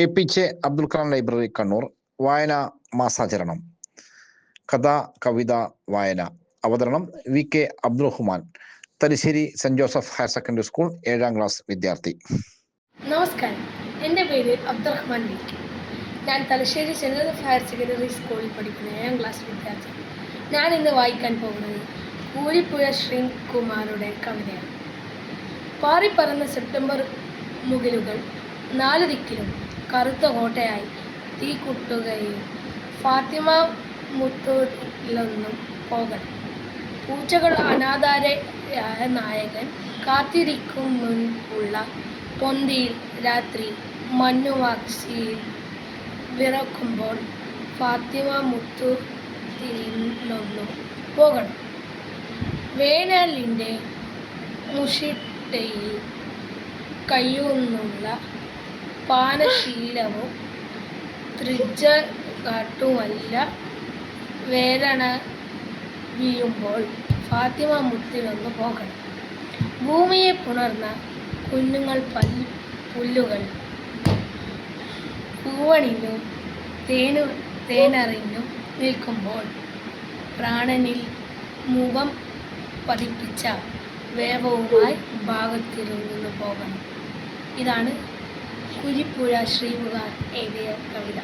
APJ Abdul Kalam library Kannur വായനാ മാസാചരണം. കഥ, കവിത, വായന. അവതരണം VK അബ്ദുറഹ്മാൻ, തലശ്ശേരി സെന്റ് ജോസഫ് ഹയർ സെക്കൻഡറി സ്കൂൾ 7ാം ക്ലാസ് വിദ്യാർത്ഥി. നമസ്കാരം, എൻ്റെ പേര് അബ്ദുറഹ്മാൻ VK. ഞാൻ തലശ്ശേരി സെന്റ് ജോസഫ് ഹയർ സെക്കൻഡറി സ്കൂളിൽ പഠിക്കുന്ന 7ാം ക്ലാസ് വിദ്യാർത്ഥി. ഞാൻ ഇന്ന് വായിക്കാൻ പോകുന്നത് കൂലിപ്പുഴ ശ്രീകുമാരുടെ കവിതയാണ്. പാറിപ്പറന്ന സെപ്റ്റംബർ മുകിലുകൾ 4 ദിക്കിലും കറുത്ത കോട്ടയായി തീക്കുട്ടുകയും ഫാത്തിമ മുത്തൂരിലൊന്നും പോകണം. പൂച്ചകൾ അനാഥാരയായ നായകൻ കാത്തിരിക്കും മുൻപുള്ള പൊന്തിയിൽ രാത്രി മഞ്ഞുവാക്സിയിൽ വിറക്കുമ്പോൾ ഫാത്തിമ മുത്തൂരിലൊന്നും പോകണം. വേനലിൻ്റെ മുഷിട്ടയിൽ കയ്യുന്നുള്ള പാനശീലവും ത്രിജകാട്ടുമല്ല വേരണ വീഴുമ്പോൾ ഫാത്തിമ മുത്തിലൊന്ന് പോകണം. ഭൂമിയെ പുണർന്ന കുഞ്ഞുങ്ങൾ പുല്ലുകൾ പൂവണിഞ്ഞും തേനറിഞ്ഞും നിൽക്കുമ്പോൾ പ്രാണനിൽ മുഖം പതിപ്പിച്ച വേവവുമായി ഭാഗത്തിരുന്ന് പോകണം. ഇതാണ് കൂലിപ്പുഴ ശ്രീകുമാർ എഴുതിയ കവിത.